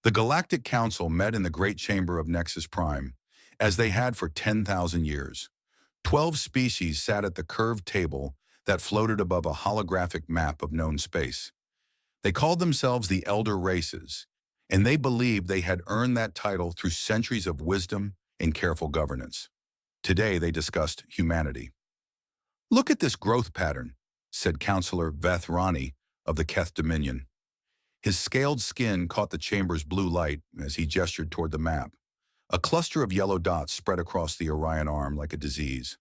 The Galactic Council met in the Great Chamber of Nexus Prime, as they had for 10,000 years. 12 species sat at the curved table that floated above a holographic map of known space. They called themselves the Elder Races, and they believed they had earned that title through centuries of wisdom and careful governance. Today they discussed humanity. "Look at this growth pattern," said Counselor Vethrani of the Keth Dominion. His scaled skin caught the chamber's blue light as he gestured toward the map. A cluster of yellow dots spread across the Orion arm like a disease.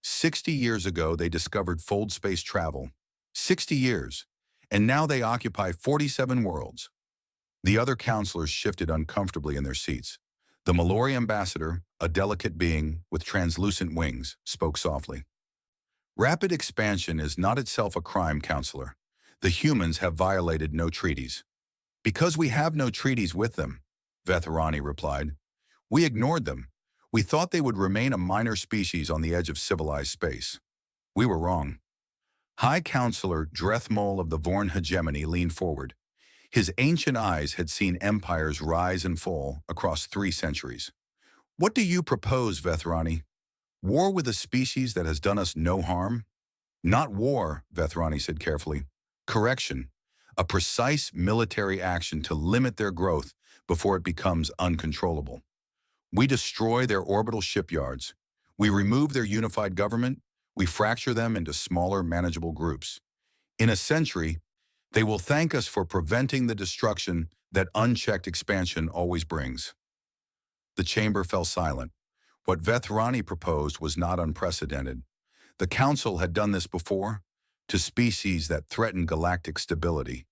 60 years ago, they discovered fold space travel. 60 years. And now they occupy 47 worlds. The other counselors shifted uncomfortably in their seats. The Mallory ambassador, a delicate being with translucent wings, spoke softly. "Rapid expansion is not itself a crime, Counselor. The humans have violated no treaties." "Because we have no treaties with them," Vethrani replied. "We ignored them. We thought they would remain a minor species on the edge of civilized space. We were wrong." High Counselor Drethmol of the Vorn hegemony leaned forward. His ancient eyes had seen empires rise and fall across 3 centuries. "What do you propose, Vethrani? War with a species that has done us no harm?" "Not war," Vethrani said carefully. "Correction. A precise military action to limit their growth before it becomes uncontrollable. We destroy their orbital shipyards. We remove their unified government. We fracture them into smaller, manageable groups. In a century, they will thank us for preventing the destruction that unchecked expansion always brings." The chamber fell silent. What Vethrani proposed was not unprecedented. The Council had done this before, to species that threatened galactic stability.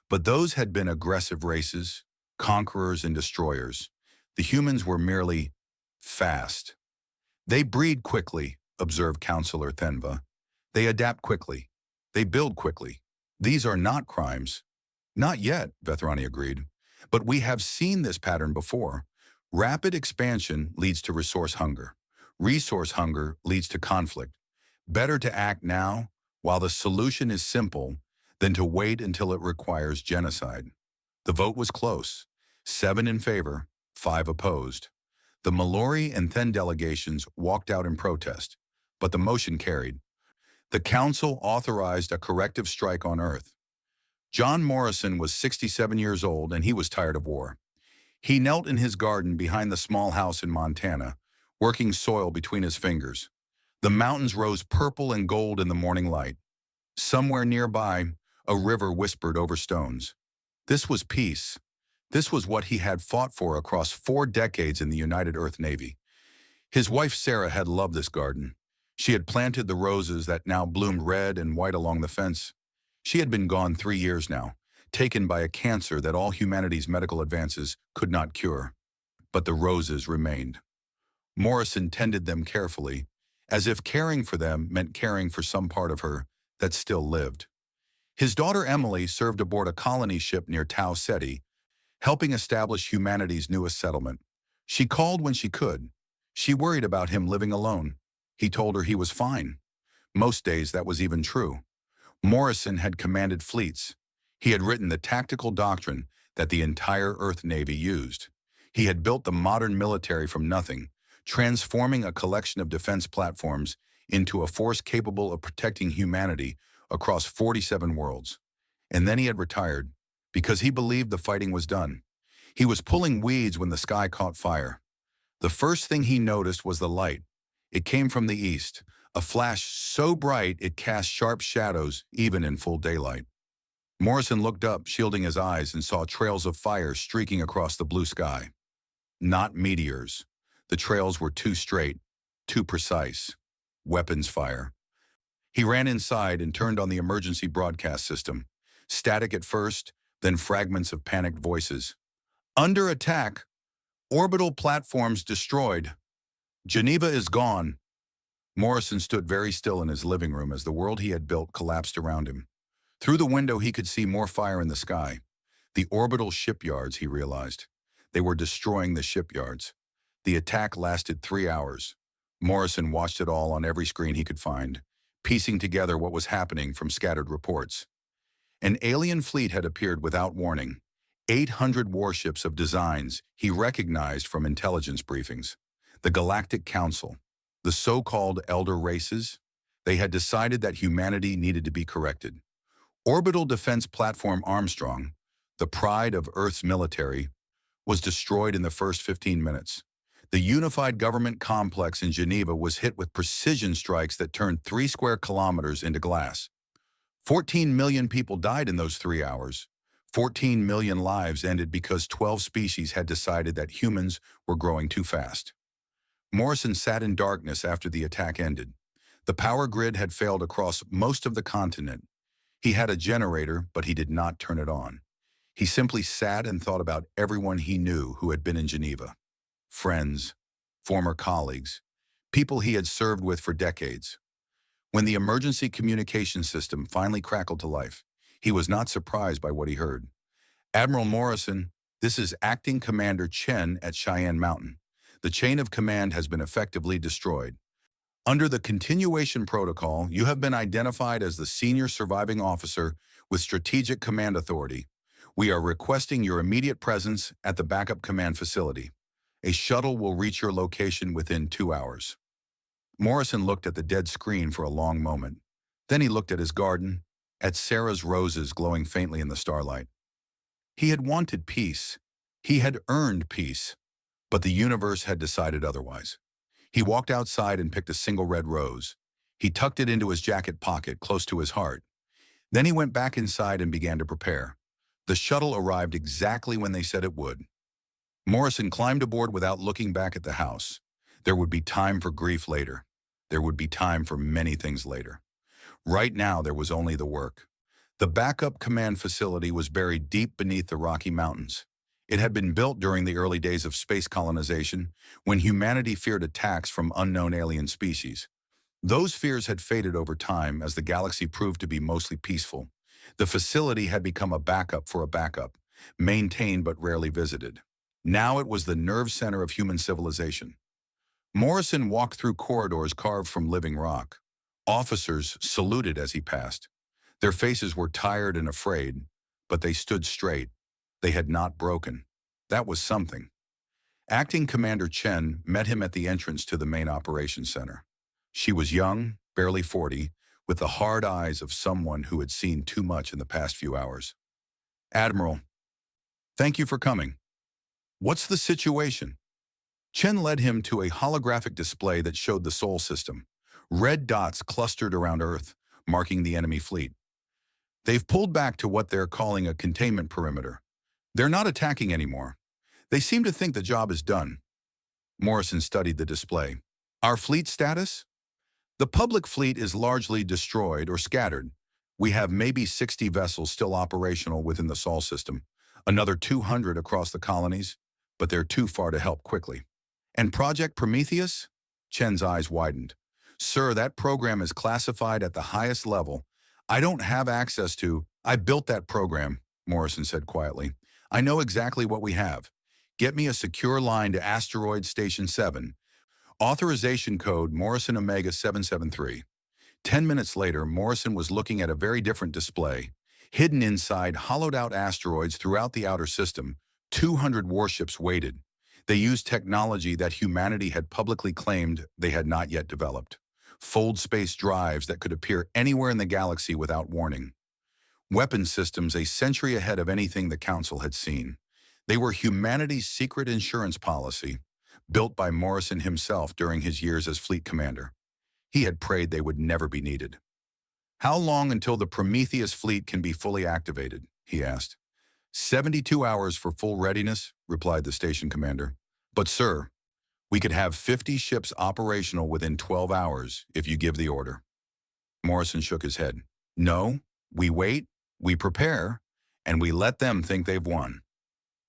But those had been aggressive races, conquerors and destroyers. The humans were merely fast. "They breed quickly," observed Counselor Thenva. "They adapt quickly. They build quickly. These are not crimes." "Not yet," Vethrani agreed. "But we have seen this pattern before. Rapid expansion leads to resource hunger. Resource hunger leads to conflict. Better to act now, while the solution is simple, than to wait until it requires genocide." The vote was close. 7 in favor, 5 opposed. The Mallory and Then delegations walked out in protest, but the motion carried. The Council authorized a corrective strike on Earth. John Morrison was 67 years old and he was tired of war. He knelt in his garden behind the small house in Montana, working soil between his fingers. The mountains rose purple and gold in the morning light. Somewhere nearby, a river whispered over stones. This was peace. This was what he had fought for across 4 decades in the United Earth Navy. His wife Sarah had loved this garden. She had planted the roses that now bloomed red and white along the fence. She had been gone 3 years now, taken by a cancer that all humanity's medical advances could not cure. But the roses remained. Morrison tended them carefully, as if caring for them meant caring for some part of her that still lived. His daughter Emily served aboard a colony ship near Tau Ceti, helping establish humanity's newest settlement. She called when she could. She worried about him living alone. He told her he was fine. Most days that was even true. Morrison had commanded fleets. He had written the tactical doctrine that the entire Earth Navy used. He had built the modern military from nothing, transforming a collection of defense platforms into a force capable of protecting humanity across 47 worlds. And then he had retired, because he believed the fighting was done. He was pulling weeds when the sky caught fire. The first thing he noticed was the light. It came from the east, a flash so bright it cast sharp shadows even in full daylight. Morrison looked up, shielding his eyes, and saw trails of fire streaking across the blue sky. Not meteors. The trails were too straight, too precise. Weapons fire. He ran inside and turned on the emergency broadcast system. Static at first, then fragments of panicked voices. "Under attack. Orbital platforms destroyed. Geneva is gone." Morrison stood very still in his living room as the world he had built collapsed around him. Through the window he could see more fire in the sky. The orbital shipyards, he realized. They were destroying the shipyards. The attack lasted 3 hours. Morrison watched it all on every screen he could find, piecing together what was happening from scattered reports. An alien fleet had appeared without warning. 800 warships of designs he recognized from intelligence briefings. The Galactic Council, the so-called elder races, they had decided that humanity needed to be corrected. Orbital Defense Platform Armstrong, the pride of Earth's military, was destroyed in the first 15 minutes. The unified government complex in Geneva was hit with precision strikes that turned 3 square kilometers into glass. 14 million people died in those 3 hours. 14 million lives ended because 12 species had decided that humans were growing too fast. Morrison sat in darkness after the attack ended. The power grid had failed across most of the continent. He had a generator, but he did not turn it on. He simply sat and thought about everyone he knew who had been in Geneva. Friends, former colleagues, people he had served with for decades. When the emergency communication system finally crackled to life, he was not surprised by what he heard. "Admiral Morrison, this is Acting Commander Chen at Cheyenne Mountain. The chain of command has been effectively destroyed. Under the continuation protocol, you have been identified as the senior surviving officer with strategic command authority. We are requesting your immediate presence at the backup command facility. A shuttle will reach your location within 2 hours." Morrison looked at the dead screen for a long moment. Then he looked at his garden, at Sarah's roses glowing faintly in the starlight. He had wanted peace. He had earned peace. But the universe had decided otherwise. He walked outside and picked a single red rose. He tucked it into his jacket pocket, close to his heart. Then he went back inside and began to prepare. The shuttle arrived exactly when they said it would. Morrison climbed aboard without looking back at the house. There would be time for grief later. There would be time for many things later. Right now, there was only the work. The backup command facility was buried deep beneath the Rocky Mountains. It had been built during the early days of space colonization, when humanity feared attacks from unknown alien species. Those fears had faded over time as the galaxy proved to be mostly peaceful. The facility had become a backup for a backup, maintained but rarely visited. Now it was the nerve center of human civilization. Morrison walked through corridors carved from living rock. Officers saluted as he passed. Their faces were tired and afraid, but they stood straight. They had not broken. That was something. Acting Commander Chen met him at the entrance to the main operations center. She was young, barely 40, with the hard eyes of someone who had seen too much in the past few hours. "Admiral, thank you for coming. What's the situation?" Chen led him to a holographic display that showed the Sol system. Red dots clustered around Earth, marking the enemy fleet. "They've pulled back to what they're calling a containment perimeter. They're not attacking anymore. They seem to think the job is done." Morrison studied the display. "Our fleet status? The public fleet is largely destroyed or scattered. We have maybe 60 vessels still operational within the Sol system, another 200 across the colonies, but they're too far to help quickly." "And Project Prometheus?" Chen's eyes widened. "Sir, that program is classified at the highest level. I don't have access to—" "I built that program," Morrison said quietly. "I know exactly what we have. Get me a secure line to Asteroid Station 7. Authorization code Morrison Omega 773. 10 minutes later, Morrison was looking at a very different display. Hidden inside hollowed-out asteroids throughout the outer system, 200 warships waited. They used technology that humanity had publicly claimed they had not yet developed. Fold space drives that could appear anywhere in the galaxy without warning. Weapon systems a century ahead of anything the Council had seen. They were humanity's secret insurance policy, built by Morrison himself during his years as fleet commander. He had prayed they would never be needed. "How long until the Prometheus fleet can be fully activated?" he asked. 72 hours for full readiness," replied the station commander. "But sir, we could have 50 ships operational within 12 hours if you give the order." Morrison shook his head. "No, we wait, we prepare, and we let them think they've won."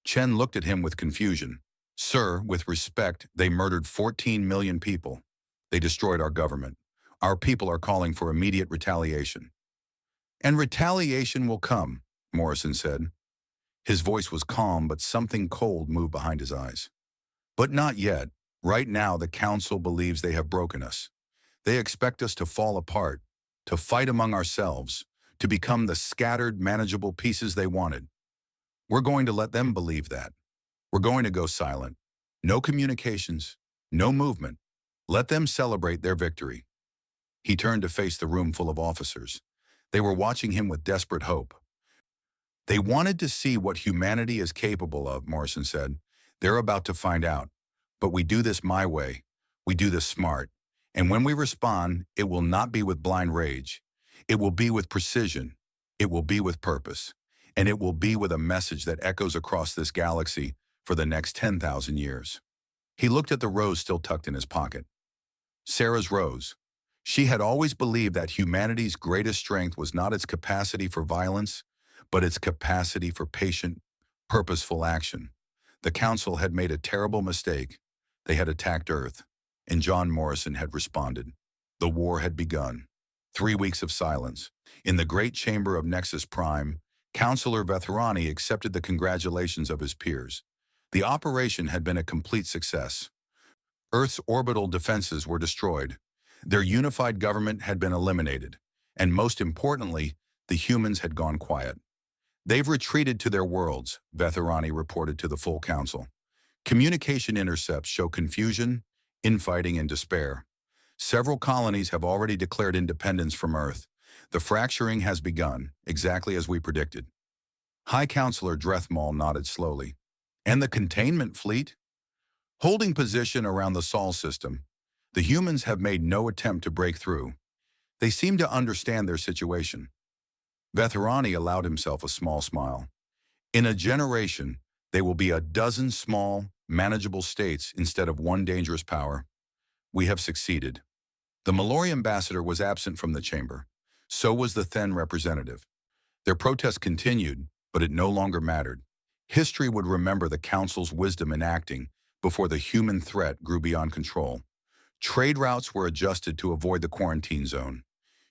Chen looked at him with confusion. "Sir, with respect, they murdered 14 million people. They destroyed our government. Our people are calling for immediate retaliation." "And retaliation will come," Morrison said. His voice was calm, but something cold moved behind his eyes. "But not yet. Right now, the Council believes they have broken us. They expect us to fall apart, to fight among ourselves, to become the scattered, manageable pieces they wanted." We're going to let them believe that. We're going to go silent. No communications, no movement. Let them celebrate their victory. He turned to face the room full of officers. They were watching him with desperate hope. They wanted to see what humanity is capable of, Morrison said. They're about to find out. But we do this my way. We do this smart. And when we respond, it will not be with blind rage. It will be with precision. It will be with purpose. And it will be with a message that echoes across this galaxy for the next 10,000 years. He looked at the rose still tucked in his pocket. Sarah's rose. She had always believed that humanity's greatest strength was not its capacity for violence, but its capacity for patient, purposeful action. The Council had made a terrible mistake. They had attacked Earth, and John Morrison had responded. The war had begun. 3 weeks of silence. In the great chamber of Nexus Prime, Counselor Vetherani accepted the congratulations of his peers. The operation had been a complete success. Earth's orbital defenses were destroyed. Their unified government had been eliminated. And most importantly, the humans had gone quiet. They've retreated to their worlds, Vetherani reported to the full council. Communication intercepts show confusion, infighting, and despair. Several colonies have already declared independence from Earth. The fracturing has begun, exactly as we predicted. High Counselor Drethmal nodded slowly. And the containment fleet? Holding position around the Sol system, the humans have made no attempt to break through. They seem to understand their situation. Vetherani allowed himself a small smile. In a generation, there will be a dozen small, manageable states instead of one dangerous power. We have succeeded. The Mallory ambassador was absent from the chamber. So was the Then representative. Their protest continued, but it no longer mattered. History would remember the Council's wisdom in acting before the human threat grew beyond control. Trade routes were adjusted to avoid the quarantine zone.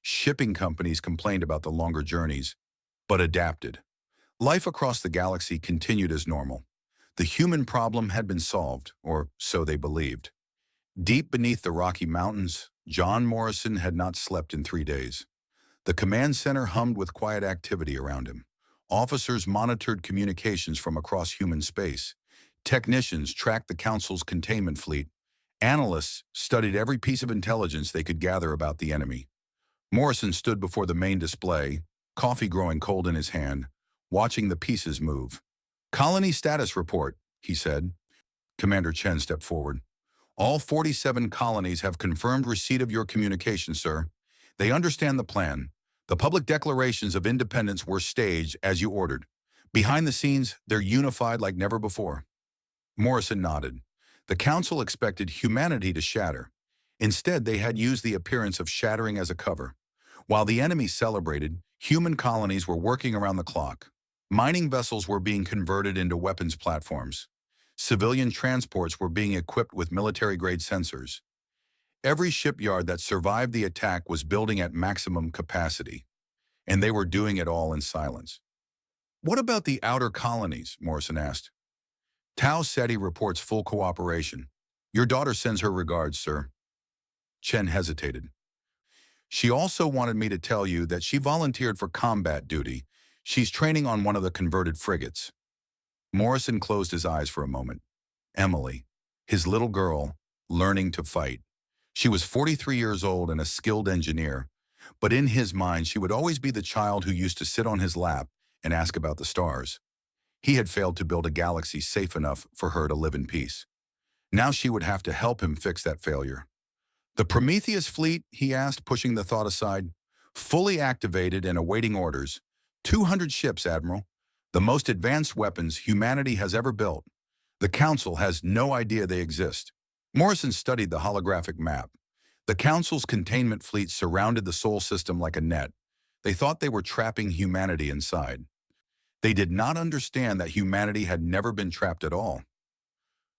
Shipping companies complained about the longer journeys, but adapted. Life across the galaxy continued as normal. The human problem had been solved, or so they believed. Deep beneath the Rocky Mountains, John Morrison had not slept in 3 days. The command center hummed with quiet activity around him. Officers monitored communications from across human space. Technicians tracked the Council's containment fleet. Analysts studied every piece of intelligence they could gather about the enemy. Morrison stood before the main display, coffee growing cold in his hand, watching the pieces move. "Colony status report," he said. Commander Chen stepped forward. "All 47 colonies have confirmed receipt of your communication, sir. They understand the plan. The public declarations of independence were staged as you ordered. Behind the scenes, they're unified like never before." Morrison nodded. The Council expected humanity to shatter. Instead, they had used the appearance of shattering as a cover. While the enemy celebrated, human colonies were working around the clock. Mining vessels were being converted into weapons platforms. Civilian transports were being equipped with military-grade sensors. Every shipyard that survived the attack was building at maximum capacity, and they were doing it all in silence. "What about the outer colonies?" Morrison asked. "Tau Ceti reports full cooperation. Your daughter sends her regards, sir." Chen hesitated. "She also wanted me to tell you that she volunteered for combat duty. She's training on one of the converted frigates." Morrison closed his eyes for a moment. Emily, his little girl, learning to fight. She was 43 years old and a skilled engineer, but in his mind she would always be the child who used to sit on his lap and ask about the stars. He had failed to build a galaxy safe enough for her to live in peace. Now she would have to help him fix that failure. "The Prometheus fleet?" he asked, pushing the thought aside. "Fully activated and awaiting orders. 200 ships, Admiral. The most advanced weapons humanity has ever built. The Council has no idea they exist." Morrison studied the holographic map. The Council's containment fleet surrounded the Sol system like a net. They thought they were trapping humanity inside. They did not understand that humanity had never been trapped at all.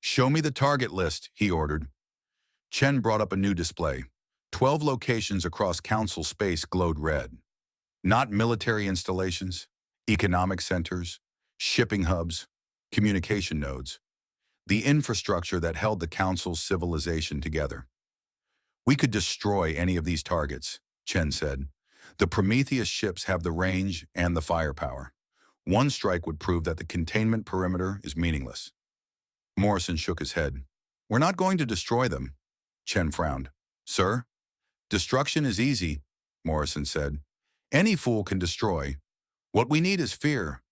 "Show me the target list," he ordered. Chen brought up a new display. 12 locations across Council space glowed red. Not military installations, economic centers, shipping hubs, communication nodes. The infrastructure that held the Council's civilization together. "We could destroy any of these targets," Chen said. "The Prometheus ships have the range and the firepower. One strike would prove that the containment perimeter is meaningless. Morrison shook his head. We're not going to destroy them. Chen frowned. Sir? Destruction is easy, Morrison said. Any fool can destroy. What we need is fear.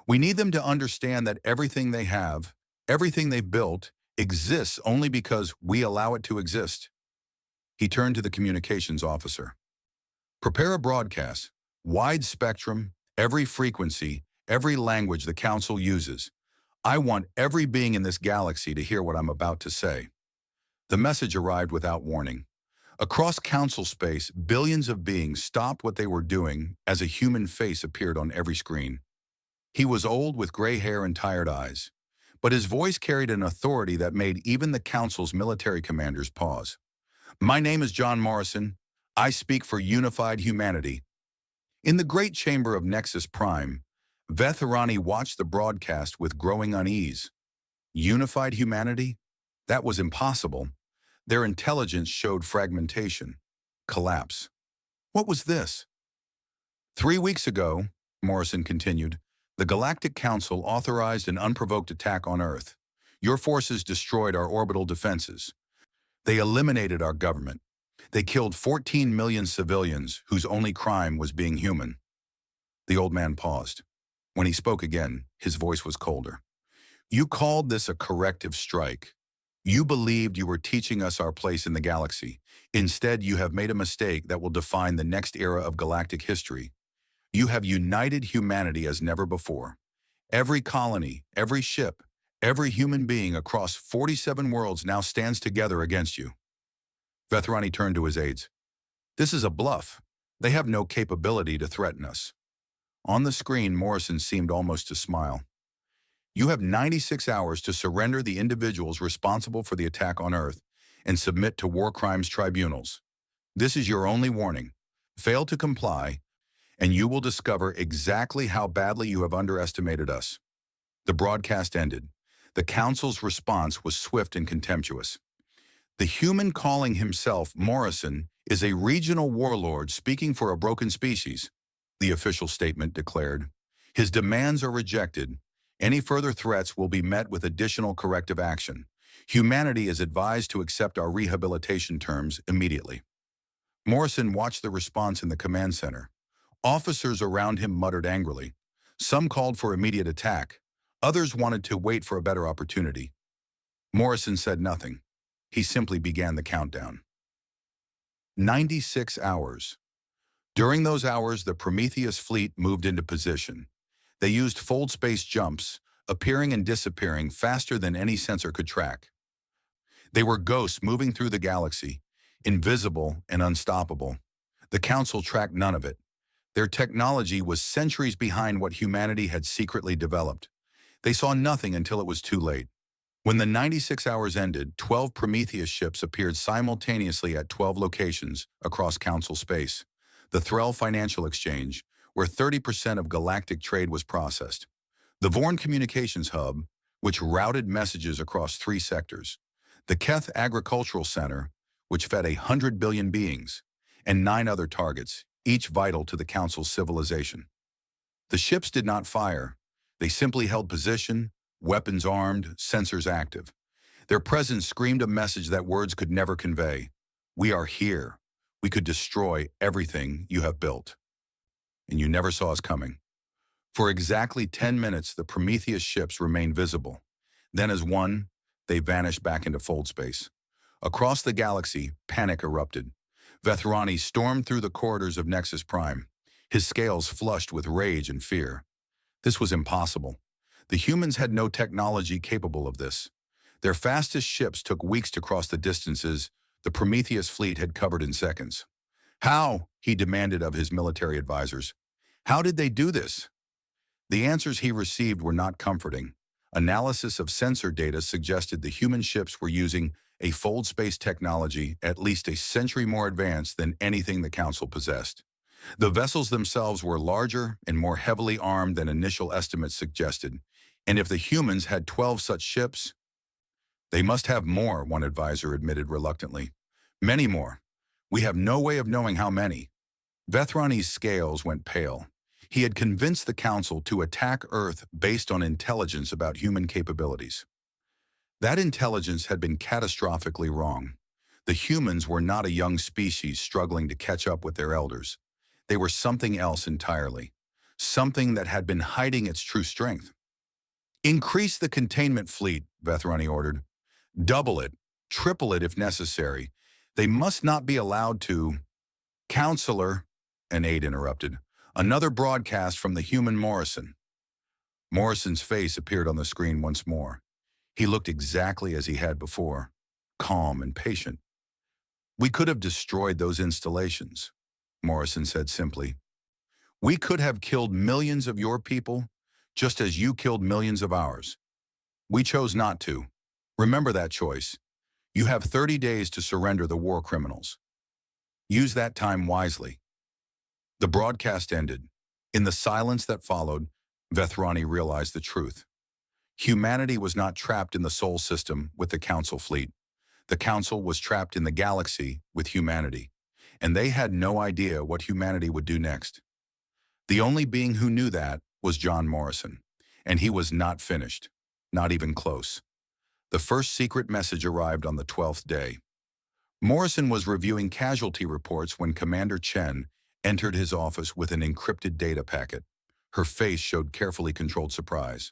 We need them to understand that everything they have, everything they've built, exists only because we allow it to exist. He turned to the communications officer. Prepare a broadcast, wide spectrum, every frequency, every language the Council uses. I want every being in this galaxy to hear what I'm about to say. The message arrived without warning. Across Council space, billions of beings stopped what they were doing as a human face appeared on every screen. He was old with gray hair and tired eyes, but his voice carried an authority that made even the Council's military commanders pause. My name is John Morrison. I speak for unified humanity. In the great chamber of Nexus Prime, Vetharani watched the broadcast with growing unease. Unified humanity? That was impossible. Their intelligence showed fragmentation, collapse. What was this? 3 weeks ago, Morrison continued, the Galactic Council authorized an unprovoked attack on Earth. Your forces destroyed our orbital defenses. They eliminated our government. They killed 14 million civilians whose only crime was being human. The old man paused. When he spoke again, his voice was colder. You called this a corrective strike. You believed you were teaching us our place in the galaxy. Instead, you have made a mistake that will define the next era of galactic history. You have united humanity as never before. Every colony, every ship, every human being across 47 worlds now stands together against you. Vetharani turned to his aides. This is a bluff. They have no capability to threaten us. On the screen, Morrison seemed almost to smile. You have 96 hours to surrender the individuals responsible for the attack on Earth and submit to war crimes tribunals. This is your only warning. Fail to comply, and you will discover exactly how badly you have underestimated us. The broadcast ended. The Council's response was swift and contemptuous. The human calling himself Morrison is a regional warlord speaking for a broken species, the official statement declared. His demands are rejected. Any further threats will be met with additional corrective action. Humanity is advised to accept our rehabilitation terms immediately. Morrison watched the response in the command center. Officers around him muttered angrily. Some called for immediate attack. Others wanted to wait for a better opportunity. Morrison said nothing. He simply began the countdown. 96 hours. During those hours, the Prometheus fleet moved into position. They used fold space jumps, appearing and disappearing faster than any sensor could track. They were ghosts moving through the galaxy, invisible and unstoppable. The Council tracked none of it. Their technology was centuries behind what humanity had secretly developed. They saw nothing until it was too late. When the 96 hours ended, 12 Prometheus ships appeared simultaneously at 12 locations across Council space. The Threll Financial Exchange, where 30% of galactic trade was processed. The Vorn Communications Hub, which routed messages across 3 sectors. The Keth Agricultural Center, which fed 100 billion beings, and 9 other targets, each vital to the Council's civilization. The ships did not fire. They simply held position, weapons armed, sensors active. Their presence screamed a message that words could never convey. We are here. We could destroy everything you have built. And you never saw us coming. For exactly 10 minutes, the Prometheus ships remained visible. Then as one, they vanished back into fold space. Across the galaxy, panic erupted. Vetharani stormed through the corridors of Nexus Prime, his scales flushed with rage and fear. This was impossible. The humans had no technology capable of this. Their fastest ships took weeks to cross the distances the Prometheus fleet had covered in seconds. How? He demanded of his military advisors. How did they do this? The answers he received were not comforting. Analysis of sensor data suggested the human ships were using a fold space technology at least a century more advanced than anything the Council possessed. The vessels themselves were larger and more heavily armed than initial estimates suggested, and if the humans had 12 such ships, they must have more, one advisor admitted reluctantly. Many more. We have no way of knowing how many. Vethrani's scales went pale. He had convinced the Council to attack Earth based on intelligence about human capabilities. That intelligence had been catastrophically wrong. The humans were not a young species struggling to catch up with their elders. They were something else entirely, something that had been hiding its true strength. Increase the containment fleet, Vethrani ordered. Double it, triple it if necessary. They must not be allowed to... Counselor, an aide interrupted. Another broadcast from the human Morrison. Morrison's face appeared on the screen once more. He looked exactly as he had before, calm and patient. We could have destroyed those installations, Morrison said simply. We could have killed millions of your people, just as you killed millions of ours. We chose not to. Remember that choice. You have 30 days to surrender the war criminals. Use that time wisely. The broadcast ended. In the silence that followed, Vethrani realized the truth. Humanity was not trapped in the Sol system with the Council fleet. The Council was trapped in the galaxy with humanity, and they had no idea what humanity would do next. The only being who knew that was John Morrison, and he was not finished, not even close. The first secret message arrived on the 12th day. Morrison was reviewing casualty reports when Commander Chen entered his office with an encrypted data packet. Her face showed carefully controlled surprise.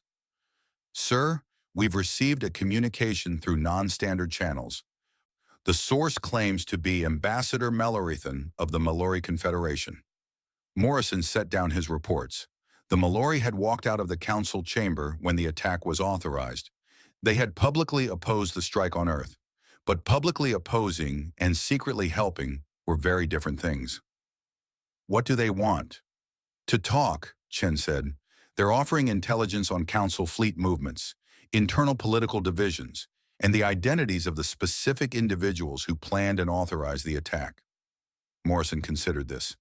Sir, we've received a communication through non-standard channels. The source claims to be Ambassador Melorethan of the Mallory Confederation. Morrison set down his reports. The Mallory had walked out of the Council chamber when the attack was authorized. They had publicly opposed the strike on Earth, but publicly opposing and secretly helping were very different things. What do they want? To talk, Chen said. They're offering intelligence on Council fleet movements, internal political divisions, and the identities of the specific individuals who planned and authorized the attack. Morrison considered this.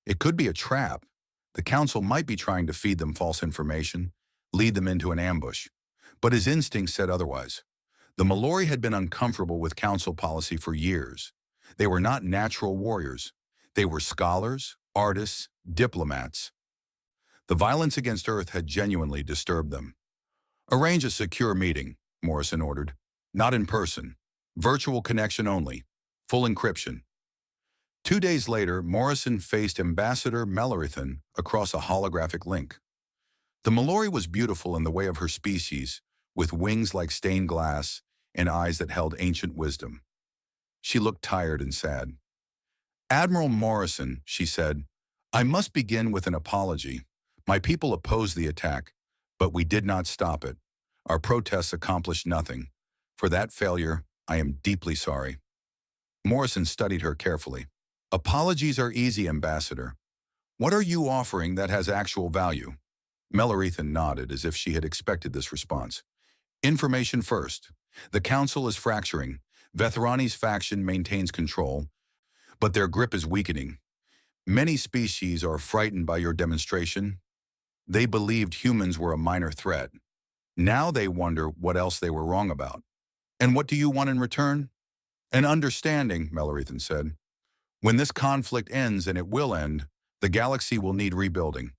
It could be a trap. The Council might be trying to feed them false information, lead them into an ambush. But his instinct said otherwise. The Mallory had been uncomfortable with Council policy for years. They were not natural warriors. They were scholars, artists, diplomats. The violence against Earth had genuinely disturbed them. Arrange a secure meeting, Morrison ordered. Not in person. Virtual connection only. Full encryption. 2 days later, Morrison faced Ambassador Melorethan across a holographic link. The Mallory was beautiful in the way of her species, with wings like stained glass and eyes that held ancient wisdom. She looked tired and sad. Admiral Morrison, she said, I must begin with an apology. My people opposed the attack, but we did not stop it. Our protests accomplished nothing. For that failure, I am deeply sorry. Morrison studied her carefully. Apologies are easy, Ambassador. What are you offering that has actual value? Melorethan nodded as if she had expected this response. Information first. The Council is fracturing. Vethrani's faction maintains control, but their grip is weakening. Many species are frightened by your demonstration. They believed humans were a minor threat. Now they wonder what else they were wrong about. And what do you want in return? An understanding, Melorethan said. When this conflict ends, and it will end, the galaxy will need rebuilding.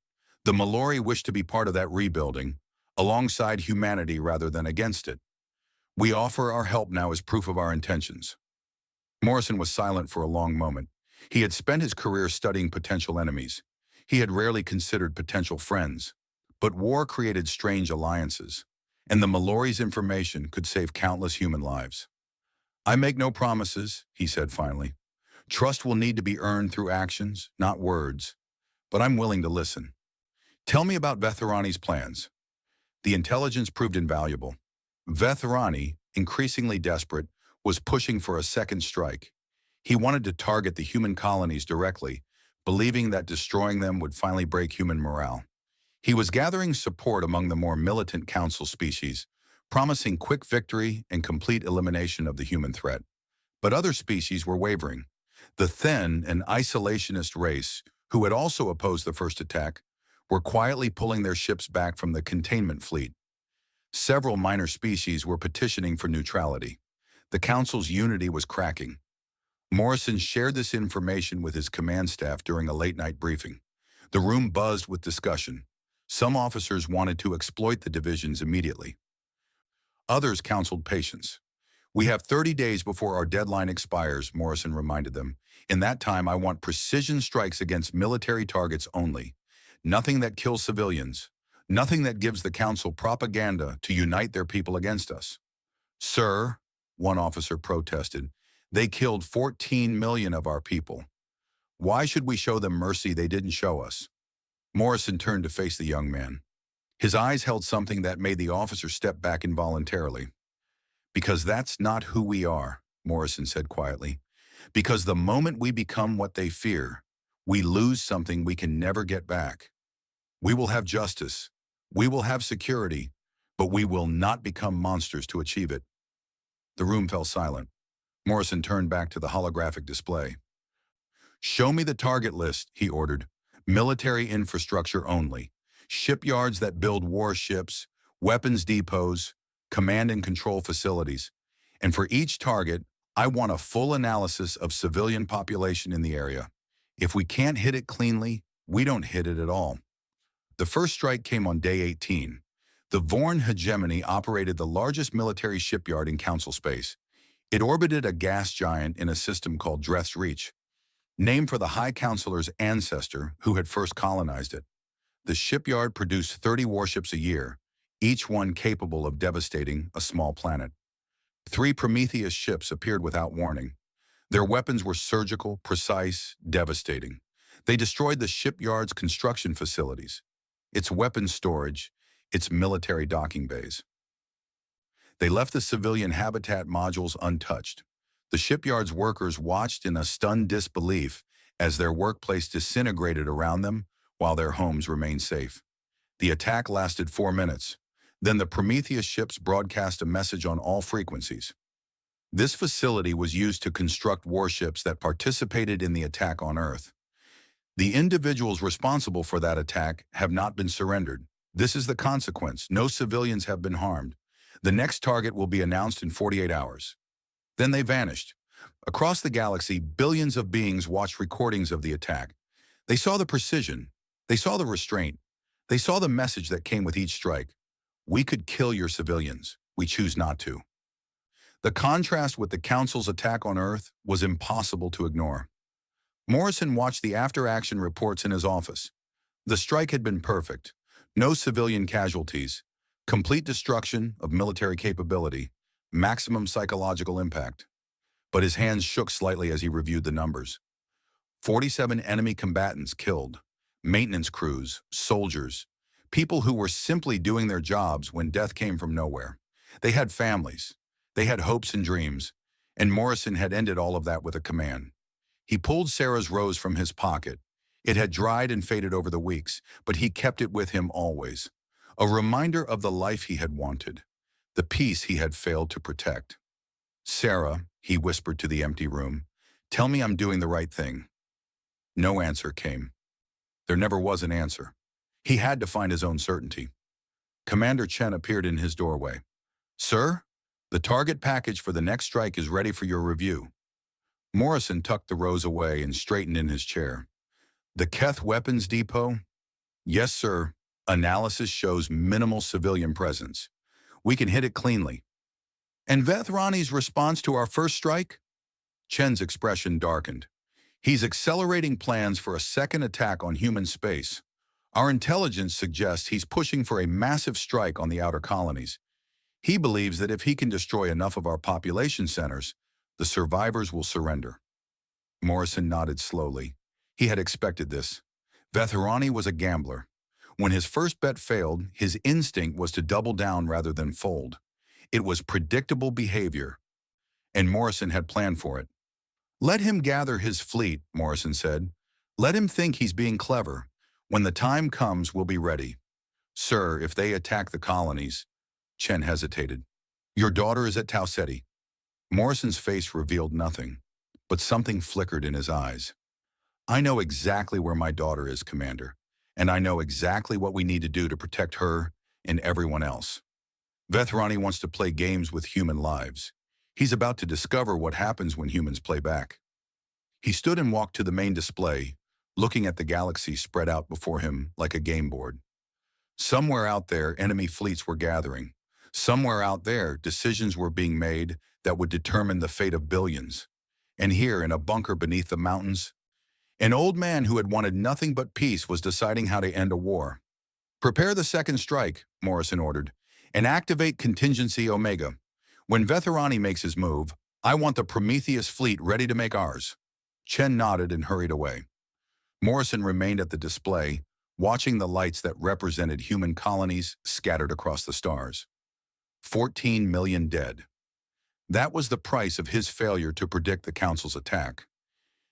The Mallory wish to be part of that rebuilding, alongside humanity rather than against it. We offer our help now as proof of our intentions. Morrison was silent for a long moment. He had spent his career studying potential enemies. He had rarely considered potential friends. But war created strange alliances, and the Mallory's information could save countless human lives. I make no promises, he said finally. Trust will need to be earned through actions, not words. But I'm willing to listen. Tell me about Vethrani's plans. The intelligence proved invaluable. Vethrani, increasingly desperate, was pushing for a second strike. He wanted to target the human colonies directly, believing that destroying them would finally break human morale. He was gathering support among the more militant Council species, promising quick victory and complete elimination of the human threat. But other species were wavering. The Then, an isolationist race, who had also opposed the first attack, were quietly pulling their ships back from the containment fleet. Several minor species were petitioning for neutrality. The Council's unity was cracking. Morrison shared this information with his command staff during a late-night briefing. The room buzzed with discussion. Some officers wanted to exploit the divisions immediately. Others counseled patience. "We have 30 days before our deadline expires," Morrison reminded them. "In that time, I want precision strikes against military targets only. Nothing that kills civilians. Nothing that gives the council propaganda to unite their people against us." "Sir," one officer protested, "they killed 14 million of our people. Why should we show them mercy they didn't show us?" Morrison turned to face the young man. His eyes held something that made the officer step back involuntarily. "Because that's not who we are," Morrison said quietly. "Because the moment we become what they fear, we lose something we can never get back. We will have justice. We will have security, but we will not become monsters to achieve it." The room fell silent. Morrison turned back to the holographic display. "Show me the target list," he ordered. "Military infrastructure only. Shipyards that build warships, weapons depots, command and control facilities. And for each target, I want a full analysis of civilian population in the area. If we can't hit it cleanly, we don't hit it at all." The first strike came on day 18. The Vorn hegemony operated the largest military shipyard in Council space. It orbited a gas giant in a system called Dreth's Reach, named for the High Counselor's ancestor who had first colonized it. The shipyard produced 30 warships a year, each one capable of devastating a small planet. 3 Prometheus ships appeared without warning. Their weapons were surgical, precise, devastating. They destroyed the shipyard's construction facilities, its weapons storage, its military docking bays. They left the civilian habitat modules untouched. The shipyard's workers watched in a stunned disbelief as their workplace disintegrated around them while their homes remained safe. The attack lasted 4 minutes. Then the Prometheus ships broadcast a message on all frequencies. This facility was used to construct warships that participated in the attack on Earth. The individuals responsible for that attack have not been surrendered. This is the consequence. No civilians have been harmed. The next target will be announced in 48 hours. Then they vanished. Across the galaxy, billions of beings watched recordings of the attack. They saw the precision. They saw the restraint. They saw the message that came with each strike. "We could kill your civilians. We choose not to." The contrast with the Council's attack on Earth was impossible to ignore. Morrison watched the after-action reports in his office. The strike had been perfect. No civilian casualties. Complete destruction of military capability. Maximum psychological impact. But his hands shook slightly as he reviewed the numbers. 47 enemy combatants killed. Maintenance crews, soldiers, people who were simply doing their jobs when death came from nowhere. They had families. They had hopes and dreams. And Morrison had ended all of that with a command. He pulled Sarah's rose from his pocket. It had dried and faded over the weeks, but he kept it with him always. A reminder of the life he had wanted, the peace he had failed to protect. "Sarah," he whispered to the empty room, "tell me I'm doing the right thing." No answer came. There never was an answer. He had to find his own certainty. Commander Chen appeared in his doorway. "Sir, the target package for the next strike is ready for your review." Morrison tucked the rose away and straightened in his chair. "The Keth Weapons Depot?" "Yes, sir. Analysis shows minimal civilian presence. We can hit it cleanly." "And Vethrani's response to our first strike?" Chen's expression darkened. "He's accelerating plans for a second attack on human space. Our intelligence suggests he's pushing for a massive strike on the outer colonies. He believes that if he can destroy enough of our population centers, the survivors will surrender." Morrison nodded slowly. He had expected this. Vethrani was a gambler. When his first bet failed, his instinct was to double down rather than fold. It was predictable behavior, and Morrison had planned for it. "Let him gather his fleet," Morrison said. "Let him think he's being clever. When the time comes, we'll be ready." "Sir, if they attack the colonies—" Chen hesitated. "Your daughter is at Tau Ceti." Morrison's face revealed nothing, but something flickered in his eyes. "I know exactly where my daughter is, Commander, and I know exactly what we need to do to protect her and everyone else. Vethrani wants to play games with human lives. He's about to discover what happens when humans play back." He stood and walked to the main display, looking at the galaxy spread out before him like a game board. Somewhere out there, enemy fleets were gathering. Somewhere out there, decisions were being made that would determine the fate of billions. And here, in a bunker beneath the mountains, an old man who had wanted nothing but peace was deciding how to end a war. "Prepare the second strike," Morrison ordered, "and activate contingency Omega. When Vetherani makes his move, I want the Prometheus fleet ready to make ours." Chen nodded and hurried away. Morrison remained at the display, watching the lights that represented human colonies scattered across the stars. 14 million dead. That was the price of his failure to predict the Council's attack.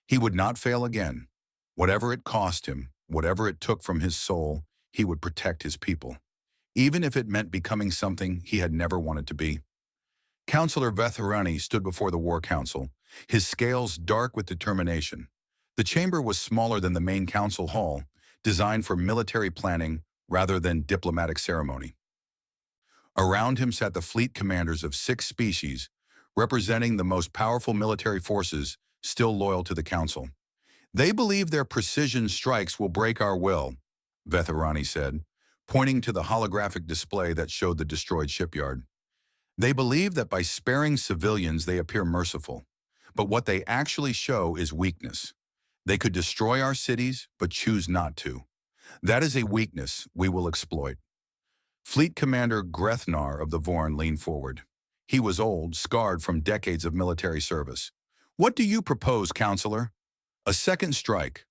He would not fail again. Whatever it cost him, whatever it took from his soul, he would protect his people, even if it meant becoming something he had never wanted to be. Councillor Vetherani stood before the War Council, his scales dark with determination. The chamber was smaller than the main council hall, designed for military planning rather than diplomatic ceremony. Around him sat the fleet commanders of 6 species, representing the most powerful military forces still loyal to the Council. "They believe their precision strikes will break our will," Vetherani said, pointing to the holographic display that showed the destroyed shipyard. "They believe that by sparing civilians they appear merciful, but what they actually show is weakness. They could destroy our cities, but choose not to. That is a weakness we will exploit." Fleet Commander Grethnar of the Vorn leaned forward. He was old, scarred from decades of military service. "What do you propose, Counselor?" "A second strike.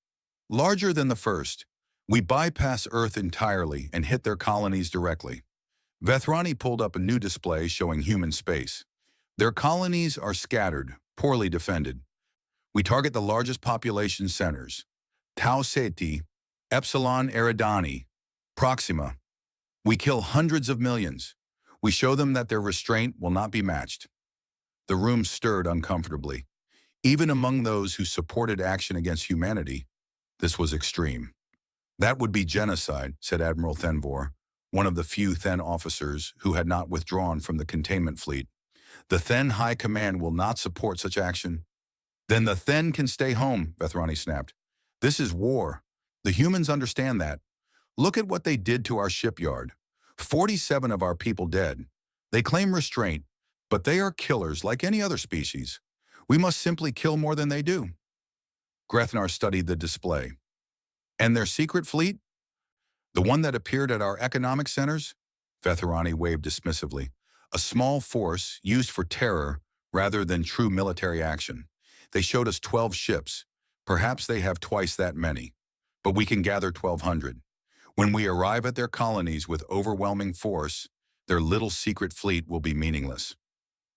Larger than the first. We bypass Earth entirely and hit their colonies directly." Vethrani pulled up a new display showing human space. "Their colonies are scattered, poorly defended. We target the largest population centers: Tau Ceti, Epsilon Eridani, Proxima. We kill hundreds of millions. We show them that their restraint will not be matched." The room stirred uncomfortably. Even among those who supported action against humanity, this was extreme. "That would be genocide," said Admiral Thenvor, one of the few Then officers who had not withdrawn from the containment fleet. "The Then High Command will not support such action." "Then the Then can stay home," Vethrani snapped. "This is war. The humans understand that. Look at what they did to our shipyard. 47 of our people dead. They claim restraint, but they are killers like any other species. We must simply kill more than they do." Grethnar studied the display. "And their secret fleet? The one that appeared at our economic centers?" Vetherani waved dismissively. "A small force used for terror rather than true military action. They showed us 12 ships. Perhaps they have twice that many. But we can gather 1,200. When we arrive at their colonies with overwhelming force, their little secret fleet will be meaningless."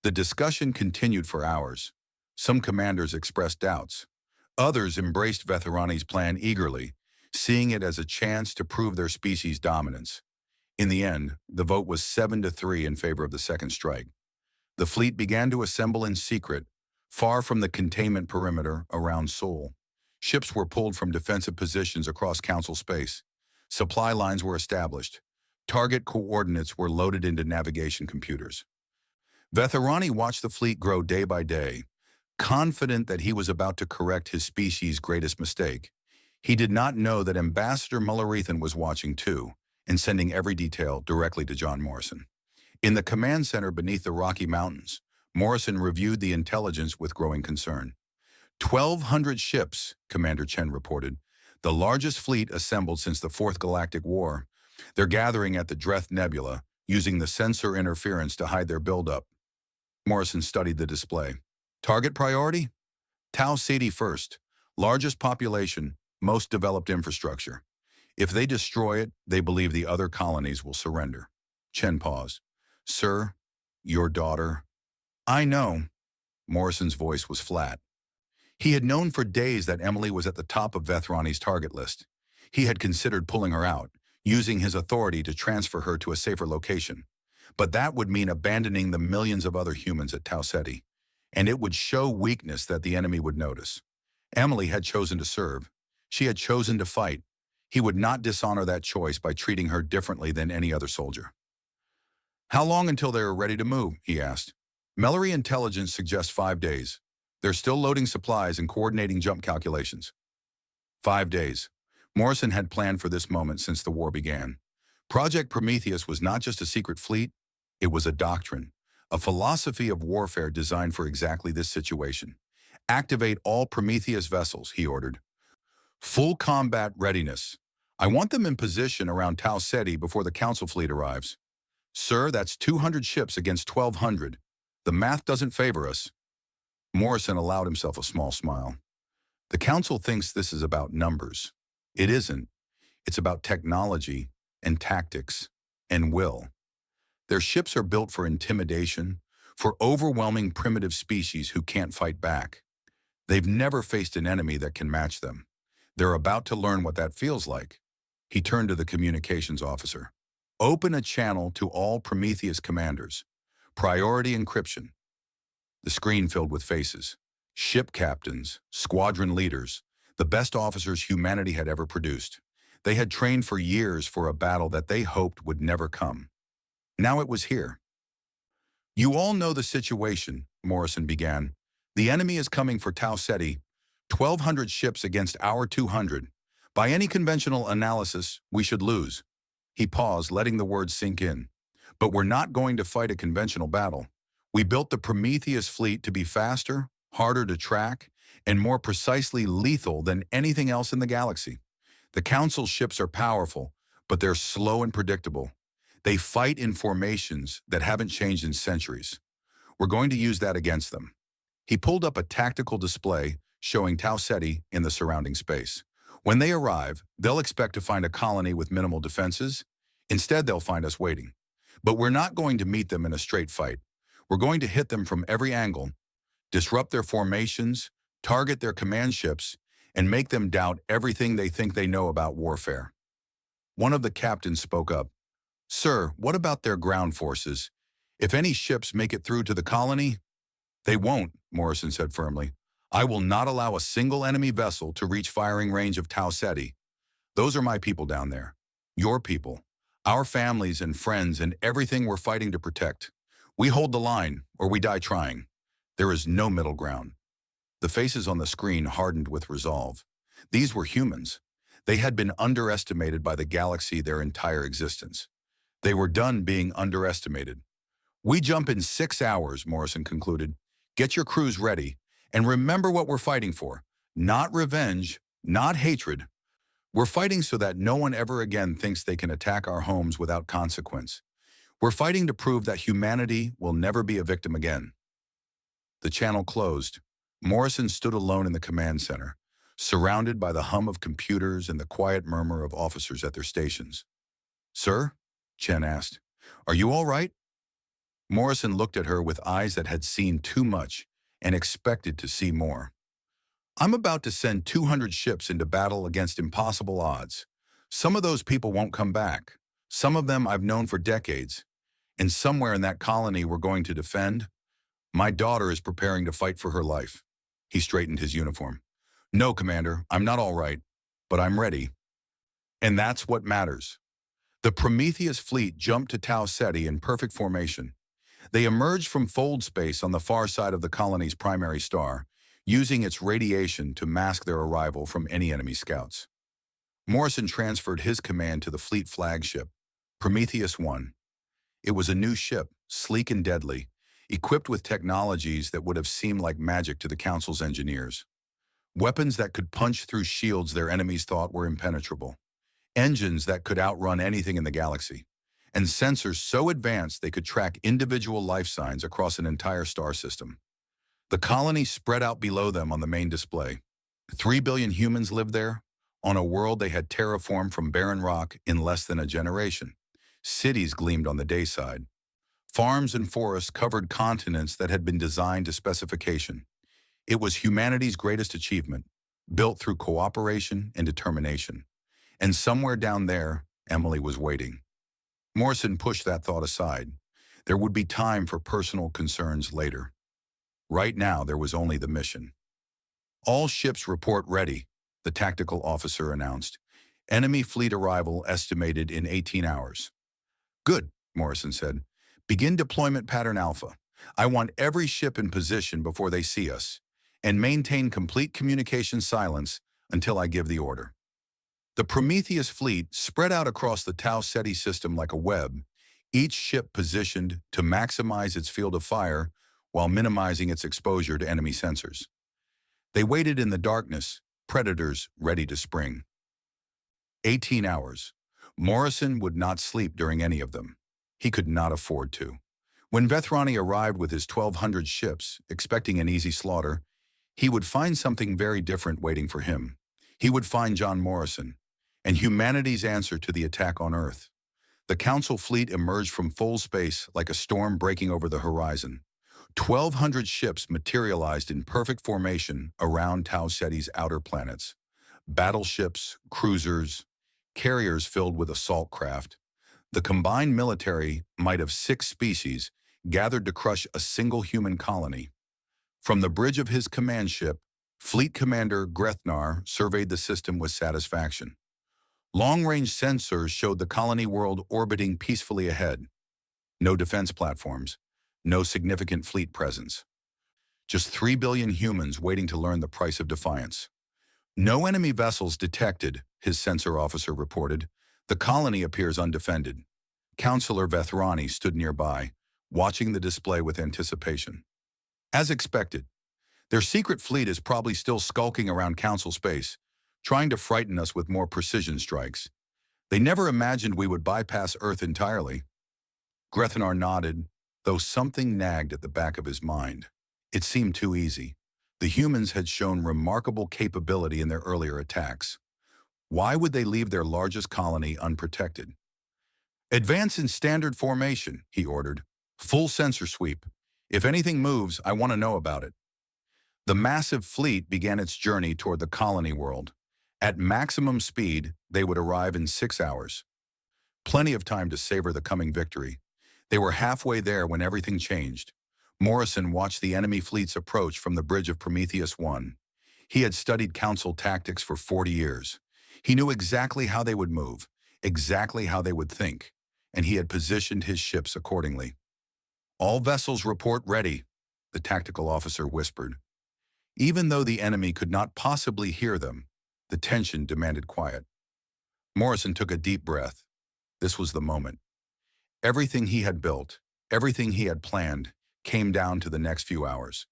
The discussion continued for hours. Some commanders expressed doubts. Others embraced Vetherani's plan eagerly, seeing it as a chance to prove their species' dominance. In the end, the vote was 7-3 in favor of the second strike. The fleet began to assemble in secret, far from the containment perimeter around Seoul. Ships were pulled from defensive positions across Council space. Supply lines were established. Target coordinates were loaded into navigation computers. Vetherani watched the fleet grow day by day, confident that he was about to correct his species' greatest mistake. He did not know that Ambassador Mullerethan was watching too, and sending every detail directly to John Morrison. In the command center beneath the Rocky Mountains, Morrison reviewed the intelligence with growing concern. 1,200 ships, Commander Chen reported, the largest fleet assembled since the Fourth Galactic War. They're gathering at the Dreth Nebula, using the sensor interference to hide their buildup. Morrison studied the display. Target priority? Tau Ceti first. Largest population, most developed infrastructure. If they destroy it, they believe the other colonies will surrender. Chen paused. "Sir, your daughter..." "I know." Morrison's voice was flat. He had known for days that Emily was at the top of Vethrani's target list. He had considered pulling her out, using his authority to transfer her to a safer location. But that would mean abandoning the millions of other humans at Tau Ceti, and it would show weakness that the enemy would notice. Emily had chosen to serve. She had chosen to fight. He would not dishonor that choice by treating her differently than any other soldier. "How long until they are ready to move?" he asked. "Mellery intelligence suggests 5 days. They're still loading supplies and coordinating jump calculations." 5 days. Morrison had planned for this moment since the war began. Project Prometheus was not just a secret fleet, it was a doctrine, a philosophy of warfare designed for exactly this situation. Activate all Prometheus vessels, he ordered. Full combat readiness. I want them in position around Tau Ceti before the Council fleet arrives. Sir, that's 200 ships against 1,200. The math doesn't favor us. Morrison allowed himself a small smile. The Council thinks this is about numbers. It isn't. It's about technology and tactics and will. Their ships are built for intimidation, for overwhelming primitive species who can't fight back. They've never faced an enemy that can match them. They're about to learn what that feels like. He turned to the communications officer. Open a channel to all Prometheus commanders. Priority encryption. The screen filled with faces. Ship captains, squadron leaders, the best officers humanity had ever produced. They had trained for years for a battle that they hoped would never come. Now it was here. You all know the situation, Morrison began. The enemy is coming for Tau Ceti, 1,200 ships against our 200. By any conventional analysis, we should lose. He paused, letting the words sink in. But we're not going to fight a conventional battle. We built the Prometheus fleet to be faster, harder to track, and more precisely lethal than anything else in the galaxy. The Council ships are powerful, but they're slow and predictable. They fight in formations that haven't changed in centuries. We're going to use that against them. He pulled up a tactical display showing Tau Ceti in the surrounding space. When they arrive, they'll expect to find a colony with minimal defenses. Instead, they'll find us waiting. But we're not going to meet them in a straight fight. We're going to hit them from every angle, disrupt their formations, target their command ships, and make them doubt everything they think they know about warfare. One of the captains spoke up. Sir, what about their ground forces? If any ships make it through to the colony? They won't, Morrison said firmly. I will not allow a single enemy vessel to reach firing range of Tau Ceti. Those are my people down there. Your people. Our families and friends and everything we're fighting to protect. We hold the line, or we die trying. There is no middle ground. The faces on the screen hardened with resolve. These were humans. They had been underestimated by the galaxy their entire existence. They were done being underestimated. We jump in 6 hours, Morrison concluded. Get your crews ready, and remember what we're fighting for. Not revenge, not hatred. We're fighting so that no one ever again thinks they can attack our homes without consequence. We're fighting to prove that humanity will never be a victim again. The channel closed. Morrison stood alone in the command center, surrounded by the hum of computers and the quiet murmur of officers at their stations. Sir? Chen asked. Are you all right? Morrison looked at her with eyes that had seen too much and expected to see more. I'm about to send 200 ships into battle against impossible odds. Some of those people won't come back. Some of them I've known for decades. And somewhere in that colony we're going to defend. My daughter is preparing to fight for her life. He straightened his uniform. No, Commander, I'm not all right, but I'm ready. And that's what matters. The Prometheus fleet jumped to Tau Ceti in perfect formation. They emerged from fold space on the far side of the colony's primary star, using its radiation to mask their arrival from any enemy scouts. Morrison transferred his command to the fleet flagship, Prometheus 1. It was a new ship, sleek and deadly, equipped with technologies that would have seemed like magic to the Council's engineers. Weapons that could punch through shields their enemies thought were impenetrable. Engines that could outrun anything in the galaxy. And sensors so advanced they could track individual life signs across an entire star system. The colony spread out below them on the main display. 3 billion humans lived there, on a world they had terraformed from barren rock in less than a generation. Cities gleamed on the day side. Farms and forests covered continents that had been designed to specification. It was humanity's greatest achievement, built through cooperation and determination. And somewhere down there, Emily was waiting. Morrison pushed that thought aside. There would be time for personal concerns later. Right now, there was only the mission. All ships report ready, the tactical officer announced. Enemy fleet arrival estimated in 18 hours. Good, Morrison said. Begin deployment pattern alpha. I want every ship in position before they see us. And maintain complete communication silence until I give the order." The Prometheus fleet spread out across the Tau Ceti system like a web, each ship positioned to maximize its field of fire while minimizing its exposure to enemy sensors. They waited in the darkness, predators ready to spring. 18 hours. Morrison would not sleep during any of them. He could not afford to. When Vethrani arrived with his 1,200 ships, expecting an easy slaughter, he would find something very different waiting for him. He would find John Morrison, and humanity's answer to the attack on Earth. The Council fleet emerged from full space like a storm breaking over the horizon. 1,200 ships materialized in perfect formation around Tau Ceti's outer planets. Battleships, cruisers, carriers filled with assault craft. The combined military might of 6 species gathered to crush a single human colony. From the bridge of his command ship, Fleet Commander Grethnar surveyed the system with satisfaction. Long-range sensors showed the colony world orbiting peacefully ahead. No defense platforms, no significant fleet presence. Just 3 billion humans waiting to learn the price of defiance. No enemy vessels detected, his sensor officer reported. The colony appears undefended. Counselor Vethrani stood nearby, watching the display with anticipation. As expected, their secret fleet is probably still skulking around Council space, trying to frighten us with more precision strikes. They never imagined we would bypass Earth entirely. Grethnar nodded, though something nagged at the back of his mind. It seemed too easy. The humans had shown remarkable capability in their earlier attacks. Why would they leave their largest colony unprotected? "Advance in standard formation," he ordered. "Full sensor sweep. If anything moves, I want to know about it." The massive fleet began its journey toward the colony world. At maximum speed, they would arrive in 6 hours. Plenty of time to savor the coming victory. They were halfway there when everything changed. Morrison watched the enemy fleets approach from the bridge of Prometheus 1. He had studied Council tactics for 40 years. He knew exactly how they would move, exactly how they would think, and he had positioned his ships accordingly. "All vessels report ready," the tactical officer whispered. Even though the enemy could not possibly hear them, the tension demanded quiet. Morrison took a deep breath. This was the moment. Everything he had built, everything he had planned, came down to the next few hours.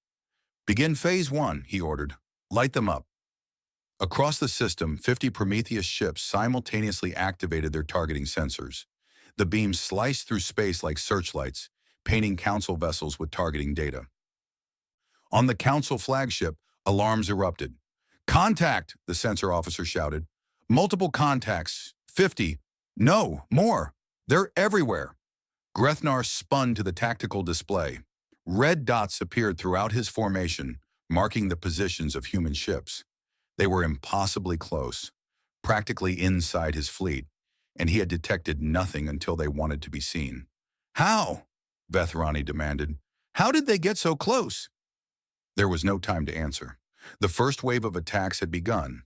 "Begin Phase 1, he ordered. "Light them up." Across the system, 50 Prometheus ships simultaneously activated their targeting sensors. The beams sliced through space like searchlights, painting Council vessels with targeting data. On the Council flagship, alarms erupted. "Contact!" the sensor officer shouted. "Multiple contacts. 50. No, more. They're everywhere." Grethnar spun to the tactical display. Red dots appeared throughout his formation, marking the positions of human ships. They were impossibly close, practically inside his fleet, and he had detected nothing until they wanted to be seen. "How?" Vethrani demanded. "How did they get so close?" There was no time to answer. The first wave of attacks had begun.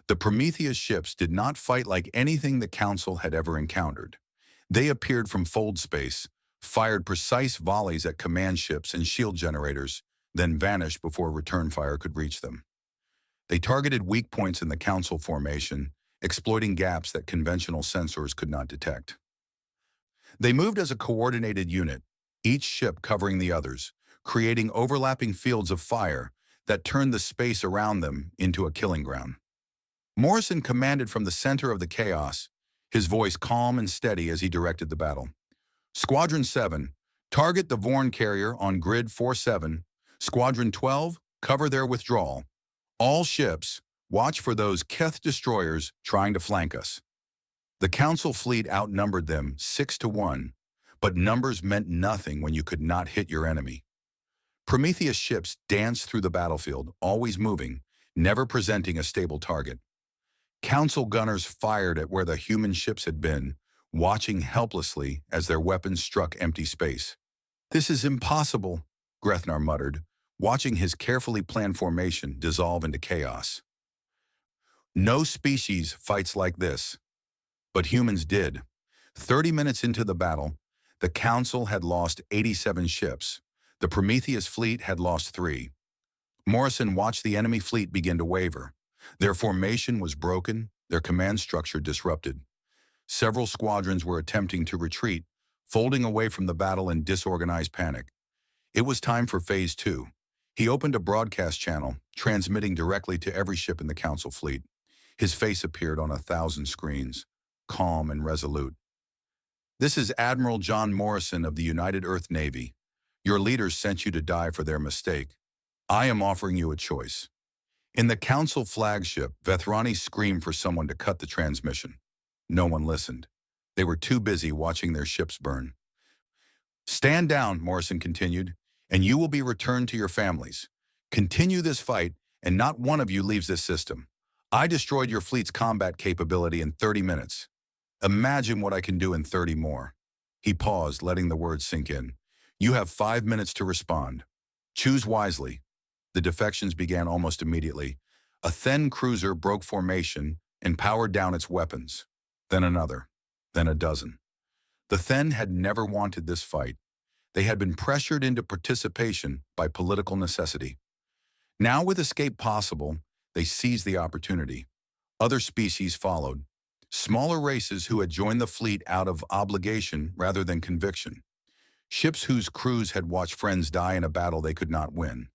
The Prometheus ships did not fight like anything the Council had ever encountered. They appeared from fold space, fired precise volleys at command ships and shield generators, then vanished before return fire could reach them. They targeted weak points in the Council formation, exploiting gaps that conventional sensors could not detect. They moved as a coordinated unit, each ship covering the others, creating overlapping fields of fire that turned the space around them into a killing ground. Morrison commanded from the center of the chaos, his voice calm and steady as he directed the battle. "Squadron 7, target the Vorn carrier on grid 47. Squadron 12, cover their withdrawal. All ships, watch for those Keth destroyers trying to flank us." The Council fleet outnumbered them 6-1, but numbers meant nothing when you could not hit your enemy. Prometheus ships danced through the battlefield, always moving, never presenting a stable target. Council gunners fired at where the human ships had been, watching helplessly as their weapons struck empty space. "This is impossible," Grethnar muttered, watching his carefully planned formation dissolve into chaos. No species fights like this, but humans did. 30 minutes into the battle, the Council had lost 87 ships. The Prometheus fleet had lost 3. Morrison watched the enemy fleet begin to waver. Their formation was broken, their command structure disrupted. Several squadrons were attempting to retreat, folding away from the battle in disorganized panic. It was time for Phase 2. He opened a broadcast channel, transmitting directly to every ship in the Council fleet. His face appeared on 1,000 screens, calm and resolute. "This is Admiral John Morrison of the United Earth Navy. Your leaders sent you to die for their mistake. I am offering you a choice." In the Council flagship, Vethrani screamed for someone to cut the transmission. No one listened. They were too busy watching their ships burn. "Stand down," Morrison continued, "and you will be returned to your families. Continue this fight, and not one of you leaves this system. I destroyed your fleet's combat capability in 30 minutes. Imagine what I can do in 30 more." He paused, letting the words sink in. "You have 5 minutes to respond. Choose wisely." The defections began almost immediately. A Then cruiser broke formation and powered down its weapons. Then another. Then a dozen. The Then had never wanted this fight. They had been pressured into participation by political necessity. Now, with escape possible, they seized the opportunity. Other species followed. Smaller races who had joined the fleet out of obligation rather than conviction. Ships whose crews had watched friends die in a battle they could not win.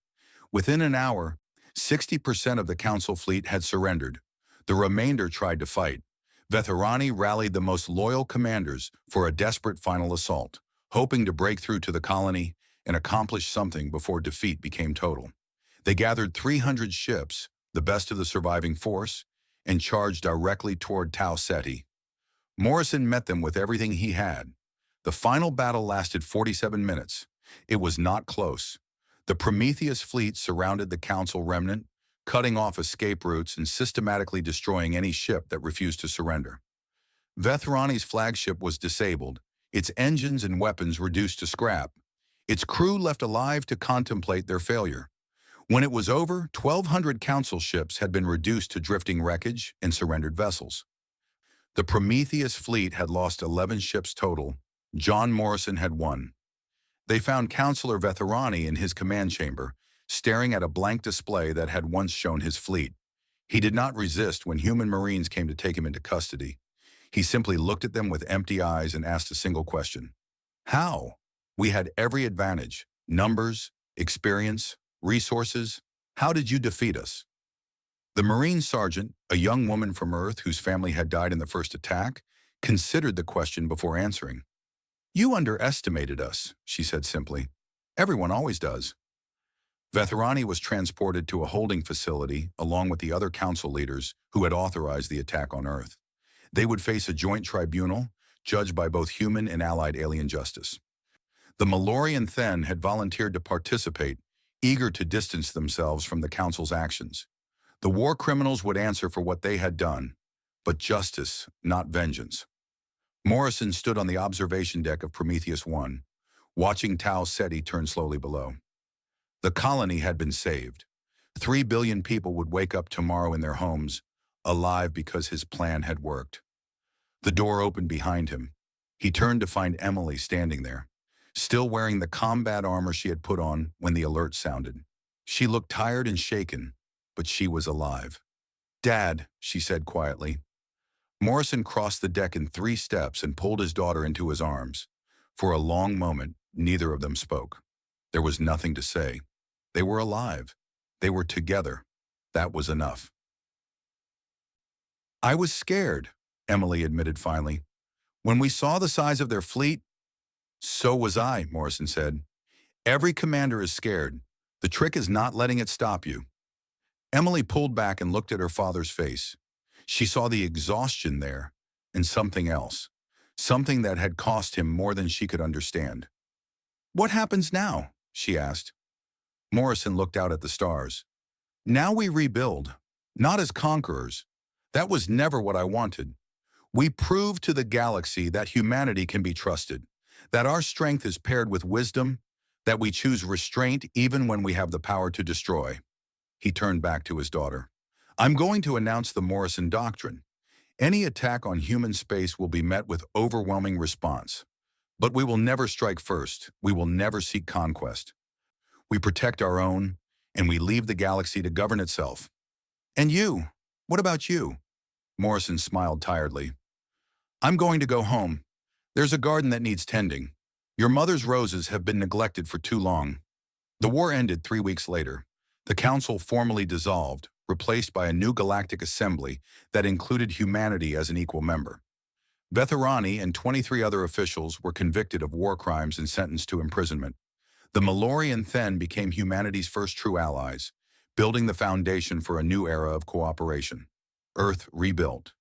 Within an hour, 60% of the Council fleet had surrendered. The remainder tried to fight. Vethrani rallied the most loyal commanders for a desperate final assault, hoping to break through to the colony and accomplish something before defeat became total. They gathered 300 ships, the best of the surviving force, and charged directly toward Tau Ceti. Morrison met them with everything he had. The final battle lasted 47 minutes. It was not close. The Prometheus fleet surrounded the Council remnant, cutting off escape routes and systematically destroying any ship that refused to surrender. Vethrani's flagship was disabled, its engines and weapons reduced to scrap, its crew left alive to contemplate their failure. When it was over, 1,200 Council ships had been reduced to drifting wreckage and surrendered vessels. The Prometheus fleet had lost 11 ships total. John Morrison had won. They found Counselor Vethrani in his command chamber, staring at a blank display that had once shown his fleet. He did not resist when human Marines came to take him into custody. He simply looked at them with empty eyes and asked a single question. "How? We had every advantage: numbers, experience, resources. How did you defeat us?" The Marine sergeant, a young woman from Earth whose family had died in the first attack, considered the question before answering. "You underestimated us," she said simply. "Everyone always does." Vethrani was transported to a holding facility along with the other Council leaders who had authorized the attack on Earth. They would face a joint tribunal, judged by both human and allied alien justice. The Malorian Then had volunteered to participate, eager to distance themselves from the Council's actions. The war criminals would answer for what they had done, but justice, not vengeance. Morrison stood on the observation deck of Prometheus 1, watching Tau Ceti turn slowly below. The colony had been saved. 3 billion people would wake up tomorrow in their homes, alive because his plan had worked. The door opened behind him. He turned to find Emily standing there, still wearing the combat armor she had put on when the alert sounded. She looked tired and shaken, but she was alive. "Dad," she said quietly. Morrison crossed the deck in 3 steps and pulled his daughter into his arms. For a long moment, neither of them spoke. There was nothing to say. They were alive. They were together. That was enough. "I was scared," Emily admitted finally. "When we saw the size of their fleet—" "So was I," Morrison said. "Every commander is scared. The trick is not letting it stop you." Emily pulled back and looked at her father's face. She saw the exhaustion there, and something else. Something that had cost him more than she could understand. "What happens now?" she asked. Morrison looked out at the stars. "Now we rebuild, not as conquerors. That was never what I wanted. We prove to the galaxy that humanity can be trusted, that our strength is paired with wisdom, that we choose restraint even when we have the power to destroy." He turned back to his daughter. "I'm going to announce the Morrison Doctrine. Any attack on human space will be met with overwhelming response. But we will never strike first. We will never seek conquest. We protect our own, and we leave the galaxy to govern itself. And you, What about you? Morrison smiled tiredly. I'm going to go home. There's a garden that needs tending. Your mother's roses have been neglected for too long. The war ended 3 weeks later. The council formally dissolved, replaced by a new galactic assembly that included humanity as an equal member. Betharani and 23 other officials were convicted of war crimes and sentenced to imprisonment. The Mallory and Then became humanity's first true allies, building the foundation for a new era of cooperation. Earth rebuilt.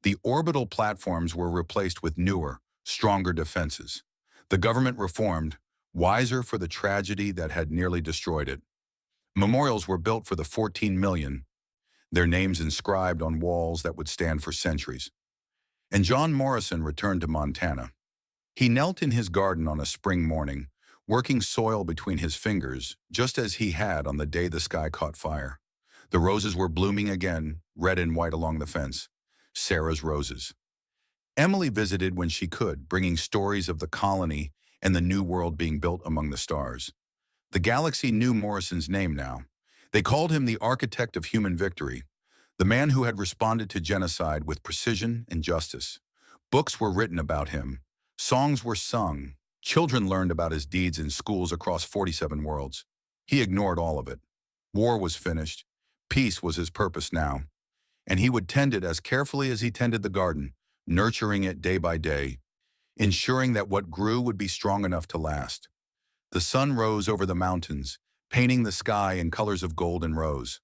The orbital platforms were replaced with newer, stronger defenses. The government reformed, wiser for the tragedy that had nearly destroyed it. Memorials were built for the 14 million, their names inscribed on walls that would stand for centuries. And John Morrison returned to Montana. He knelt in his garden on a spring morning, working soil between his fingers, just as he had on the day the sky caught fire. The roses were blooming again, red and white along the fence. Sarah's roses. Emily visited when she could, bringing stories of the colony and the new world being built among the stars. The galaxy knew Morrison's name now. They called him the architect of human victory, the man who had responded to genocide with precision and justice. Books were written about him. Songs were sung. Children learned about his deeds in schools across 47 worlds. He ignored all of it. War was finished. Peace was his purpose now. And he would tend it as carefully as he tended the garden, nurturing it day by day, ensuring that what grew would be strong enough to last. The sun rose over the mountains, painting the sky in colors of gold and rose.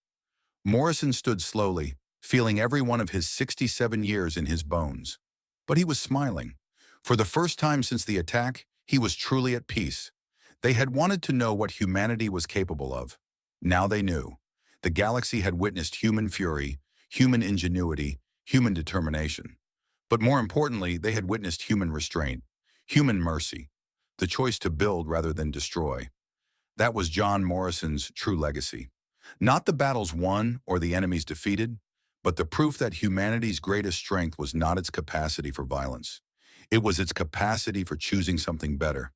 Morrison stood slowly, feeling every one of his 67 years in his bones. But he was smiling. For the first time since the attack, he was truly at peace. They had wanted to know what humanity was capable of. Now they knew. The galaxy had witnessed human fury, human ingenuity, human determination. But more importantly, they had witnessed human restraint, human mercy, the choice to build rather than destroy. That was John Morrison's true legacy. Not the battles won or the enemies defeated, but the proof that humanity's greatest strength was not its capacity for violence. It was its capacity for choosing something better.